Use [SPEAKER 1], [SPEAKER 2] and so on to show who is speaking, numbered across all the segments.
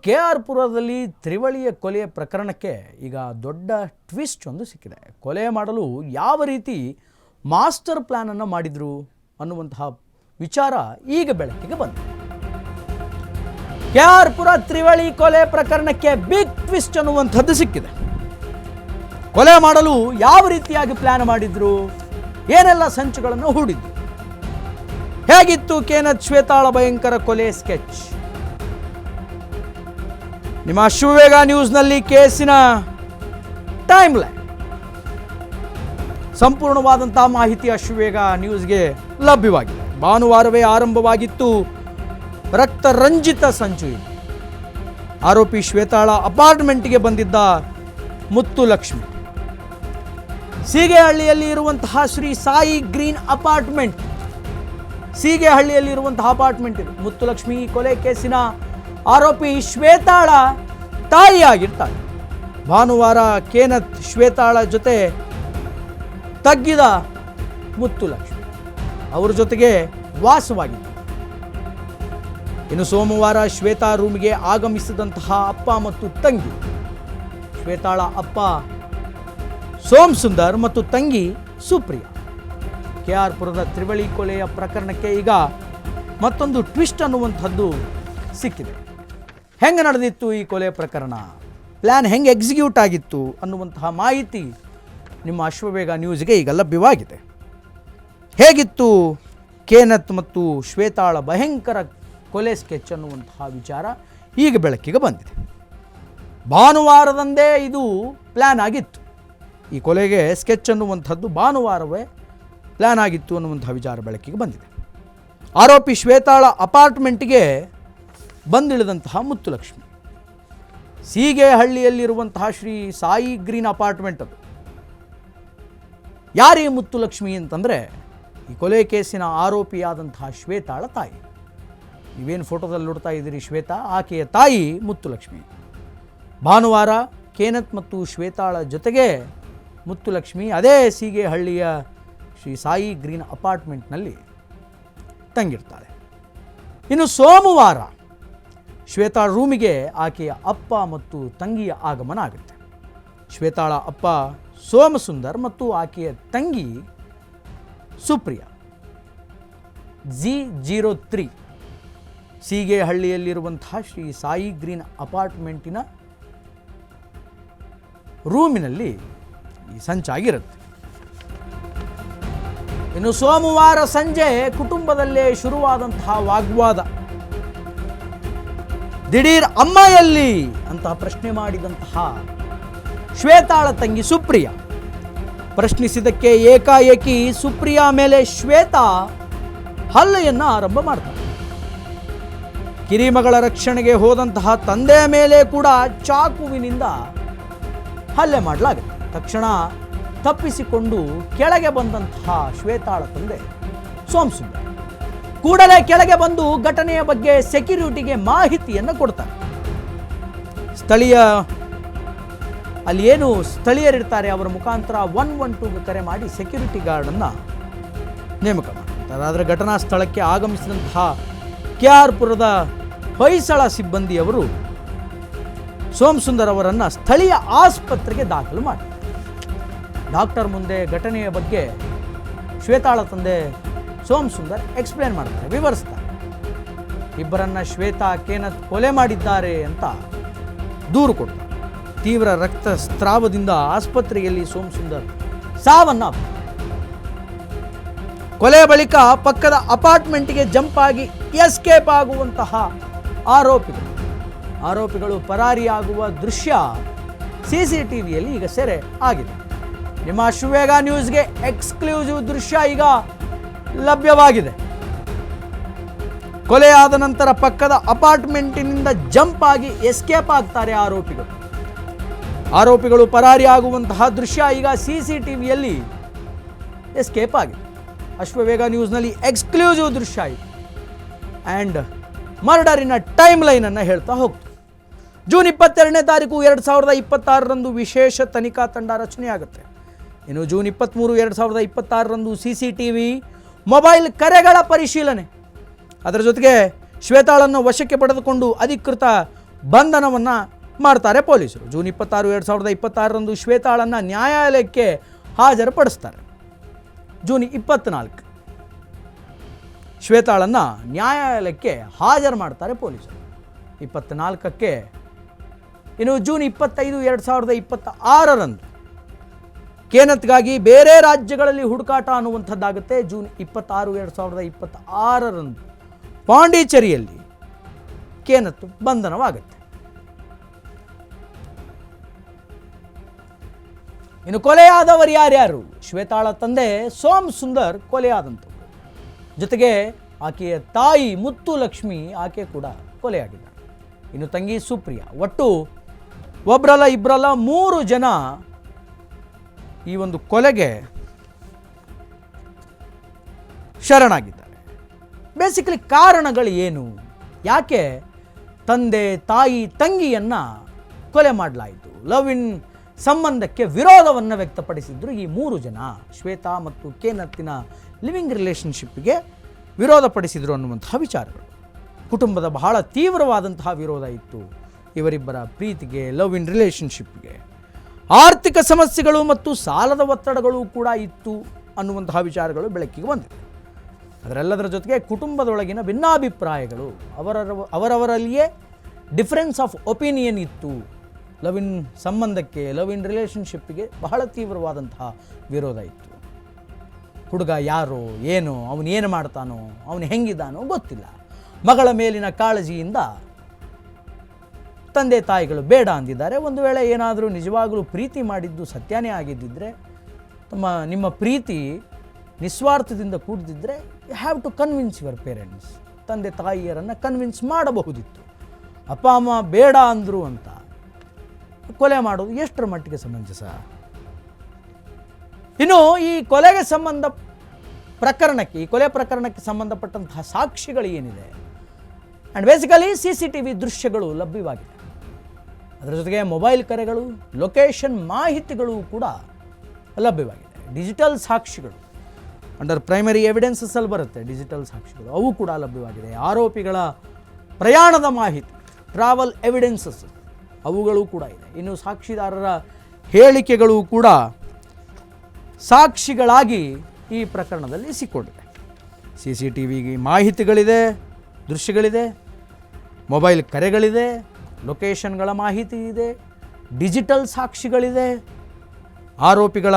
[SPEAKER 1] KR ಪುರದಲ್ಲಿ ತ್ರಿವಳಿಯ ಕೊಲೆಯ ಪ್ರಕರಣಕ್ಕೆ ಈಗ ದೊಡ್ಡ ಟ್ವಿಸ್ಟ್ ಒಂದು ಸಿಕ್ಕಿದೆ. ಕೊಲೆ ಮಾಡಲು ಯಾವ ರೀತಿ ಮಾಸ್ಟರ್ ಪ್ಲಾನ್ ಅನ್ನು ಮಾಡಿದ್ರು ಅನ್ನುವಂತಹ ವಿಚಾರ ಈಗ ಬೆಳಕಿಗೆ ಬಂದಿದೆ. KR ಪುರ ತ್ರಿವಳಿ ಕೊಲೆ ಪ್ರಕರಣಕ್ಕೆ ಬಿಗ್ ಟ್ವಿಸ್ಟ್ ಅನ್ನುವಂಥದ್ದು ಸಿಕ್ಕಿದೆ. ಕೊಲೆ ಮಾಡಲು ಯಾವ ರೀತಿಯಾಗಿ ಪ್ಲಾನ್ ಮಾಡಿದ್ರು, ಏನೆಲ್ಲ ಸಂಚುಗಳನ್ನು ಹೂಡಿದ್ರು, ಹೇಗಿತ್ತು ಕೇನತ್ ಶ್ವೇತಾಳ ಭಯಂಕರ ಕೊಲೆ ಸ್ಕೆಚ್. ನಿಮ್ಮ ಅಶ್ವವೇಗ ನ್ಯೂಸ್ನಲ್ಲಿ ಕೇಸಿನ ಟೈಮ್ ಲೈನ್ ಸಂಪೂರ್ಣವಾದಂತಹ ಮಾಹಿತಿ ಅಶ್ವವೇಗ ನ್ಯೂಸ್ಗೆ ಲಭ್ಯವಾಗಿದೆ. ಭಾನುವಾರವೇ ಆರಂಭವಾಗಿತ್ತು ರಕ್ತರಂಜಿತ ಸಂಚು. ಇದು ಆರೋಪಿ ಶ್ವೇತಾಳ ಅಪಾರ್ಟ್ಮೆಂಟ್ಗೆ ಬಂದಿದ್ದ ಮುತ್ತುಲಕ್ಷ್ಮಿ. ಸೀಗೆಹಳ್ಳಿಯಲ್ಲಿ ಇರುವಂತಹ ಶ್ರೀ ಸಾಯಿ ಗ್ರೀನ್ ಅಪಾರ್ಟ್ಮೆಂಟ್, ಸೀಗೆಹಳ್ಳಿಯಲ್ಲಿ ಇರುವಂತಹ ಅಪಾರ್ಟ್ಮೆಂಟ್ ಇದು. ಮುತ್ತುಲಕ್ಷ್ಮಿ ಕೊಲೆ ಕೇಸಿನ ಆರೋಪಿ ಶ್ವೇತಾಳ ತಾಯಿಯಾಗಿರ್ತಾಳೆ. ಭಾನುವಾರ ಕೇನತ್ ಶ್ವೇತಾಳ ಜೊತೆ ತಗ್ಗಿದ ಮುತ್ತುಲಕ್ಷ್ಮಿ ಅವರ ಜೊತೆಗೆ ವಾಸವಾಗಿತ್ತು. ಇನ್ನು ಸೋಮವಾರ ಶ್ವೇತಾ ರೂಮ್ಗೆ ಆಗಮಿಸಿದಂತಹ ಅಪ್ಪ ಮತ್ತು ತಂಗಿ, ಶ್ವೇತಾಳ ಅಪ್ಪ ಸೋಮ್ ಸುಂದರ್ ಮತ್ತು ತಂಗಿ ಸುಪ್ರಿಯಾ. KR ಪುರದ ತ್ರಿವಳಿ ಕೊಲೆಯ ಪ್ರಕರಣಕ್ಕೆ ಈಗ ಮತ್ತೊಂದು ಟ್ವಿಸ್ಟ್ ಅನ್ನುವಂಥದ್ದು ಸಿಕ್ಕಿದೆ. ಹೆಂಗೆ ನಡೆದಿತ್ತು ಈ ಕೊಲೆ ಪ್ರಕರಣ, ಪ್ಲ್ಯಾನ್ ಹೆಂಗೆ ಎಕ್ಸಿಕ್ಯೂಟ್ ಆಗಿತ್ತು ಅನ್ನುವಂತಹ ಮಾಹಿತಿ ನಿಮ್ಮ ಅಶ್ವವೇಗ ನ್ಯೂಸ್ಗೆ ಈಗ ಲಭ್ಯವಾಗಿದೆ. ಹೇಗಿತ್ತು ಕೇನತ್ ಮತ್ತು ಶ್ವೇತಾಳ ಭಯಂಕರ ಕೊಲೆ ಸ್ಕೆಚ್ ಅನ್ನುವಂತಹ ವಿಚಾರ ಈಗ ಬೆಳಕಿಗೆ ಬಂದಿದೆ. ಭಾನುವಾರದಂದೇ ಇದು ಪ್ಲ್ಯಾನ್ ಆಗಿತ್ತು. ಈ ಕೊಲೆಗೆ ಸ್ಕೆಚ್ ಅನ್ನುವಂಥದ್ದು ಭಾನುವಾರವೇ ಪ್ಲ್ಯಾನ್ ಆಗಿತ್ತು ಅನ್ನುವಂಥ ವಿಚಾರ ಬೆಳಕಿಗೆ ಬಂದಿದೆ. ಆರೋಪಿ ಶ್ವೇತಾಳ ಅಪಾರ್ಟ್ಮೆಂಟ್ಗೆ ಬಂದಿಳಿದಂತಹ ಮುತ್ತುಲಕ್ಷ್ಮಿ, ಸೀಗೆಹಳ್ಳಿಯಲ್ಲಿರುವಂತಹ ಶ್ರೀ ಸಾಯಿ ಗ್ರೀನ್ ಅಪಾರ್ಟ್ಮೆಂಟ್ ಅದು. ಯಾರೇ ಮುತ್ತುಲಕ್ಷ್ಮಿ ಅಂತಂದರೆ ಈ ಕೊಲೆ ಕೇಸಿನ ಆರೋಪಿಯಾದಂತಹ ಶ್ವೇತಾಳ ತಾಯಿ. ನೀವೇನು ಫೋಟೋದಲ್ಲಿ ನೋಡ್ತಾ ಇದ್ದೀರಿ ಶ್ವೇತಾ, ಆಕೆಯ ತಾಯಿ ಮುತ್ತುಲಕ್ಷ್ಮಿ. ಭಾನುವಾರ ಕೇನತ್ ಮತ್ತು ಶ್ವೇತಾಳ ಜೊತೆಗೆ ಮುತ್ತುಲಕ್ಷ್ಮಿ ಅದೇ ಸೀಗೆಹಳ್ಳಿಯ ಶ್ರೀ ಸಾಯಿ ಗ್ರೀನ್ ಅಪಾರ್ಟ್ಮೆಂಟ್ನಲ್ಲಿ ತಂಗಿರ್ತಾಳೆ. ಇನ್ನು ಸೋಮವಾರ ಶ್ವೇತಾಳ ರೂಮಿಗೆ ಆಕೆಯ ಅಪ್ಪ ಮತ್ತು ತಂಗಿಯ ಆಗಮನ ಆಗುತ್ತೆ. ಶ್ವೇತಾಳ ಅಪ್ಪ ಸೋಮಸುಂದರ್ ಮತ್ತು ಆಕೆಯ ತಂಗಿ ಸುಪ್ರಿಯಾ G03 ಸೀಗೆಹಳ್ಳಿಯಲ್ಲಿರುವಂತಹ ಶ್ರೀ ಸಾಯಿ ಗ್ರೀನ್ ಅಪಾರ್ಟ್ಮೆಂಟಿನ ರೂಮಿನಲ್ಲಿ ಈ ಸಂಚಾಗಿರುತ್ತೆ. ಇನ್ನು ಸೋಮವಾರ ಸಂಜೆ ಕುಟುಂಬದಲ್ಲೇ ಶುರುವಾದಂತಹ ವಾಗ್ವಾದ. ದಿಢೀರ್ ಅಮ್ಮ ಎಲ್ಲಿ ಅಂತ ಪ್ರಶ್ನೆ ಮಾಡಿದಂತಹ ಶ್ವೇತಾಳ ತಂಗಿ ಸುಪ್ರಿಯಾ. ಪ್ರಶ್ನಿಸಿದ್ದಕ್ಕೆ ಏಕಾಏಕಿ ಸುಪ್ರಿಯಾ ಮೇಲೆ ಶ್ವೇತಾ ಹಲ್ಲೆಯನ್ನು ಆರಂಭ ಮಾಡ್ತಾರೆ. ಕಿರಿಮಗಳ ರಕ್ಷಣೆಗೆ ಹೋದಂತಹ ತಂದೆಯ ಮೇಲೆ ಕೂಡ ಚಾಕುವಿನಿಂದ ಹಲ್ಲೆ ಮಾಡಲಾಗುತ್ತೆ. ತಕ್ಷಣ ತಪ್ಪಿಸಿಕೊಂಡು ಕೆಳಗೆ ಬಂದಂತಹ ಶ್ವೇತಾಳ ತಂದೆ ಸೋಮಸುಂದರ್ ಕೂಡಲೇ ಕೆಳಗೆ ಬಂದು ಘಟನೆಯ ಬಗ್ಗೆ ಸೆಕ್ಯೂರಿಟಿಗೆ ಮಾಹಿತಿಯನ್ನು ಕೊಡ್ತಾರೆ. ಅಲ್ಲಿ ಏನು ಸ್ಥಳೀಯರಿರ್ತಾರೆ ಅವರ ಮುಖಾಂತರ 112ಗೆ ಕರೆ ಮಾಡಿ ಸೆಕ್ಯೂರಿಟಿ ಗಾರ್ಡನ್ನು ನೇಮಕ ಮಾಡ್ತಾರೆ. ಆದರೆ ಘಟನಾ ಸ್ಥಳಕ್ಕೆ ಆಗಮಿಸಿದಂತಹ KR ಪುರದ ಹೊಯ್ಸಳ ಸಿಬ್ಬಂದಿಯವರು ಸೋಮಸುಂದರ್ ಅವರನ್ನು ಸ್ಥಳೀಯ ಆಸ್ಪತ್ರೆಗೆ ದಾಖಲು ಮಾಡ್ತಾರೆ. ಡಾಕ್ಟರ್ ಮುಂದೆ ಘಟನೆಯ ಬಗ್ಗೆ ಶ್ವೇತಾಳ ತಂದೆ ಸೋಮಸುಂದರ್ ಎಕ್ಸ್ಪ್ಲೇನ್ ಮಾಡ್ತಾರೆ, ವಿವರಿಸ್ತಾರೆ. ಇಬ್ಬರನ್ನ ಶ್ವೇತಾ ಕೇನತ್ ಕೊಲೆ ಮಾಡಿದ್ದಾರೆ ಅಂತ ದೂರು ಕೊಡ್ತಾರೆ. ತೀವ್ರ ರಕ್ತಸ್ರಾವದಿಂದ ಆಸ್ಪತ್ರೆಯಲ್ಲಿ ಸೋಮಸುಂದರ್ ಸಾವನ್ನ. ಕೊಲೆ ಬಳಿಕ ಪಕ್ಕದ ಅಪಾರ್ಟ್ಮೆಂಟ್ಗೆ ಜಂಪ್ ಆಗಿ ಎಸ್ಕೇಪ್ ಆಗುವಂತಹ ಆರೋಪಿಗಳು ಪರಾರಿಯಾಗುವ ದೃಶ್ಯ CCTVಯಲ್ಲಿ ಈಗ ಸೆರೆ ಆಗಿದೆ. ನಿಮ್ಮ ಅಶ್ವವೇಗ ನ್ಯೂಸ್ಗೆ ಎಕ್ಸ್ಕ್ಲೂಸಿವ್ ದೃಶ್ಯ ಈಗ ಲಭ್ಯವಾಗಿದೆ. ಕೊಲೆಯಾದ ನಂತರ ಪಕ್ಕದ ಅಪಾರ್ಟ್ಮೆಂಟಿನಿಂದ ಜಂಪ್ ಆಗಿ ಎಸ್ಕೇಪ್ ಆಗ್ತಾರೆ ಆರೋಪಿಗಳು ಪರಾರಿಯಾಗುವಂತಹ ದೃಶ್ಯ ಈಗ CCTVಯಲ್ಲಿ ಎಸ್ಕೇಪ್ ಆಗಿದೆ. ಅಶ್ವವೇಗ ನ್ಯೂಸ್ನಲ್ಲಿ ಎಕ್ಸ್ಕ್ಲೂಸಿವ್ ದೃಶ್ಯ ಇದೆ. ಆ್ಯಂಡ್ ಮರ್ಡರಿನ ಟೈಮ್ ಲೈನನ್ನು ಹೇಳ್ತಾ ಹೋಗ್ತೀವಿ. ಜೂನ್ 22ನೇ ತಾರೀಕು 2026ರಂದು ವಿಶೇಷ ತನಿಖಾ ತಂಡ ರಚನೆಯಾಗುತ್ತೆ. ಇನ್ನು ಜೂನ್ 23, 2026ರಂದು CCTV ಮೊಬೈಲ್ ಕರೆಗಳ ಪರಿಶೀಲನೆ, ಅದರ ಜೊತೆಗೆ ಶ್ವೇತಾಳನ್ನು ವಶಕ್ಕೆ ಪಡೆದುಕೊಂಡು ಅಧಿಕೃತ ಬಂಧನವನ್ನು ಮಾಡ್ತಾರೆ ಪೊಲೀಸರು. ಜೂನ್ 26, 2026ರಂದು ಶ್ವೇತಾಳನ್ನು ನ್ಯಾಯಾಲಯಕ್ಕೆ ಹಾಜರುಪಡಿಸ್ತಾರೆ. ಜೂನ್ 24 ಶ್ವೇತಾಳನ್ನು ನ್ಯಾಯಾಲಯಕ್ಕೆ ಹಾಜರು ಮಾಡ್ತಾರೆ ಪೊಲೀಸರು. 24ಕ್ಕೆ ಇನ್ನು ಜೂನ್ 25, 2026ರಂದು ಕೇನತ್ಗಾಗಿ ಬೇರೆ ರಾಜ್ಯಗಳಲ್ಲಿ ಹುಡುಕಾಟ ಅನ್ನುವಂಥದ್ದಾಗುತ್ತೆ. ಜೂನ್ 26, 2026ರಂದು ಪಾಂಡಿಚೇರಿಯಲ್ಲಿ ಕೇನತ್ ಬಂಧನವಾಗುತ್ತೆ. ಇನ್ನು ಕೊಲೆಯಾದವರು ಯಾರ್ಯಾರು? ಶ್ವೇತಾಳ ತಂದೆ ಸೋಮ್ ಸುಂದರ್ ಕೊಲೆಯಾದಂಥವ್ರು, ಜೊತೆಗೆ ಆಕೆಯ ತಾಯಿ ಮುತ್ತು ಲಕ್ಷ್ಮಿ ಆಕೆ ಕೂಡ ಕೊಲೆಯಾಗಿದ್ದಾರೆ. ಇನ್ನು ತಂಗಿ ಸುಪ್ರಿಯಾ. ಒಟ್ಟು ಒಬ್ಬರಲ್ಲ ಇಬ್ಬರಲ್ಲ 3 ಜನ ಈ ಒಂದು ಕೊಲೆಗೆ ಶರಣಾಗಿದ್ದಾರೆ. ಬೇಸಿಕಲಿ ಕಾರಣಗಳು ಏನು? ಯಾಕೆ ತಂದೆ ತಾಯಿ ತಂಗಿಯನ್ನು ಕೊಲೆ ಮಾಡಲಾಯಿತು? ಲವ್ ಇನ್ ಸಂಬಂಧಕ್ಕೆ ವಿರೋಧವನ್ನು ವ್ಯಕ್ತಪಡಿಸಿದ್ರು ಈ 3 ಜನ. ಶ್ವೇತಾ ಮತ್ತು ಕೇನತ್ತಿನ ಲಿವಿಂಗ್ ರಿಲೇಷನ್ಶಿಪ್ಗೆ ವಿರೋಧ ಪಡಿಸಿದರು ಅನ್ನುವಂತಹ ವಿಚಾರಗಳು. ಕುಟುಂಬದ ಬಹಳ ತೀವ್ರವಾದಂತಹ ವಿರೋಧ ಇತ್ತು ಇವರಿಬ್ಬರ ಪ್ರೀತಿಗೆ, ಲವ್ ಇನ್ ರಿಲೇಷನ್ಶಿಪ್ಗೆ. ಆರ್ಥಿಕ ಸಮಸ್ಯೆಗಳು ಮತ್ತು ಸಾಲದ ಒತ್ತಡಗಳು ಕೂಡ ಇತ್ತು ಅನ್ನುವಂತಹ ವಿಚಾರಗಳು ಬೆಳಕಿಗೆ ಬಂದಿದೆ. ಅದರೆಲ್ಲದರ ಜೊತೆಗೆ ಕುಟುಂಬದೊಳಗಿನ ಭಿನ್ನಾಭಿಪ್ರಾಯಗಳು, ಅವರವರಲ್ಲಿಯೇ ಡಿಫರೆನ್ಸ್ ಆಫ್ ಒಪಿನಿಯನ್ ಇತ್ತು. ಲವ್ ಇನ್ ಸಂಬಂಧಕ್ಕೆ, ಲವ್ ಇನ್ ರಿಲೇಷನ್ಶಿಪ್ಗೆ ಬಹಳ ತೀವ್ರವಾದಂತಹ ವಿರೋಧ ಇತ್ತು. ಹುಡುಗ ಯಾರೋ ಏನೋ, ಅವನೇನು ಮಾಡ್ತಾನೋ, ಅವನು ಹೆಂಗಿದ್ದಾನೋ ಗೊತ್ತಿಲ್ಲ. ಮಗಳ ಮೇಲಿನ ಕಾಳಜಿಯಿಂದ ತಂದೆ ತಾಯಿಗಳು ಬೇಡ ಅಂದಿದ್ದಾರೆ. ಒಂದು ವೇಳೆ ಏನಾದರೂ ನಿಜವಾಗಲೂ ಪ್ರೀತಿ ಮಾಡಿದ್ದು ಸತ್ಯನೇ ಆಗಿದ್ದಿದ್ರೆ, ನಿಮ್ಮ ಪ್ರೀತಿ ನಿಸ್ವಾರ್ಥದಿಂದ ಕೂಡಿದ್ದರೆ you have to convince your parents. ತಂದೆ ತಾಯಿಯರನ್ನು ಕನ್ವಿನ್ಸ್ ಮಾಡಬಹುದಿತ್ತು. ಅಪ್ಪ ಅಮ್ಮ ಬೇಡ ಅಂದರು ಅಂತ ಕೊಲೆ ಮಾಡೋದು ಎಷ್ಟರ ಮಟ್ಟಿಗೆ ಸಮಂಜಸ? ಇನ್ನು ಈ ಕೊಲೆಗೆ ಈ ಕೊಲೆ ಪ್ರಕರಣಕ್ಕೆ ಸಂಬಂಧಪಟ್ಟಂತಹ ಸಾಕ್ಷಿಗಳು ಏನಿದೆ, ಆ್ಯಂಡ್ ಬೇಸಿಕಲಿ CCTV ದೃಶ್ಯಗಳು ಲಭ್ಯವಾಗಿದೆ. ಅದರ ಜೊತೆಗೆ ಮೊಬೈಲ್ ಕರೆಗಳು, ಲೊಕೇಶನ್ ಮಾಹಿತಿಗಳು ಕೂಡ ಲಭ್ಯವಾಗಿದೆ. ಡಿಜಿಟಲ್ ಸಾಕ್ಷಿಗಳು ಅಂಡರ್ ಪ್ರೈಮರಿ ಎವಿಡೆನ್ಸಸ್ ಅಲ್ಲಿ ಬರುತ್ತೆ. ಡಿಜಿಟಲ್ ಸಾಕ್ಷಿಗಳು ಅವು ಕೂಡ ಲಭ್ಯವಾಗಿದೆ. ಆರೋಪಿಗಳ ಪ್ರಯಾಣದ ಮಾಹಿತಿ, ಟ್ರಾವೆಲ್ ಎವಿಡೆನ್ಸಸ್ ಅವುಗಳು ಕೂಡ ಇದೆ. ಇನ್ನು ಸಾಕ್ಷಿದಾರರ ಹೇಳಿಕೆಗಳು ಕೂಡ ಸಾಕ್ಷಿಗಳಾಗಿ ಈ ಪ್ರಕರಣದಲ್ಲಿ ಸಿಕ್ಕೊಂಡಿದೆ. CCTV ಮಾಹಿತಿಗಳಿದೆ, ದೃಶ್ಯಗಳಿದೆ, ಮೊಬೈಲ್ ಕರೆಗಳಿದೆ, ಲೊಕೇಶನ್ಗಳ ಮಾಹಿತಿ ಇದೆ, ಡಿಜಿಟಲ್ ಸಾಕ್ಷಿಗಳಿದೆ, ಆರೋಪಿಗಳ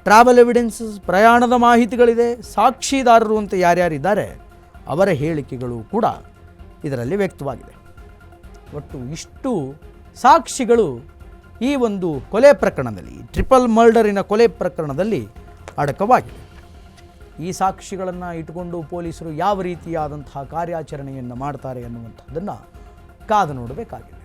[SPEAKER 1] ಟ್ರಾವೆಲ್ ಎವಿಡೆನ್ಸಸ್, ಪ್ರಯಾಣದ ಮಾಹಿತಿಗಳಿದೆ, ಸಾಕ್ಷಿದಾರರು ಅಂತ ಯಾರ್ಯಾರಿದ್ದಾರೆ ಅವರ ಹೇಳಿಕೆಗಳು ಕೂಡ ಇದರಲ್ಲಿ ವ್ಯಕ್ತವಾಗಿದೆ. ಒಟ್ಟು ಇಷ್ಟು ಸಾಕ್ಷಿಗಳು ಈ ಒಂದು ಕೊಲೆ ಪ್ರಕರಣದಲ್ಲಿ, ಟ್ರಿಪಲ್ ಮರ್ಡರಿನ ಕೊಲೆ ಪ್ರಕರಣದಲ್ಲಿ ಅಡಕವಾಗಿದೆ. ಈ ಸಾಕ್ಷಿಗಳನ್ನು ಇಟ್ಟುಕೊಂಡು ಪೊಲೀಸರು ಯಾವ ರೀತಿಯಾದಂತಹ ಕಾರ್ಯಾಚರಣೆಯನ್ನು ಮಾಡ್ತಾರೆ ಅನ್ನುವಂಥದ್ದನ್ನು ಕಾದು ನೋಡಬೇಕಾಗಿದೆ.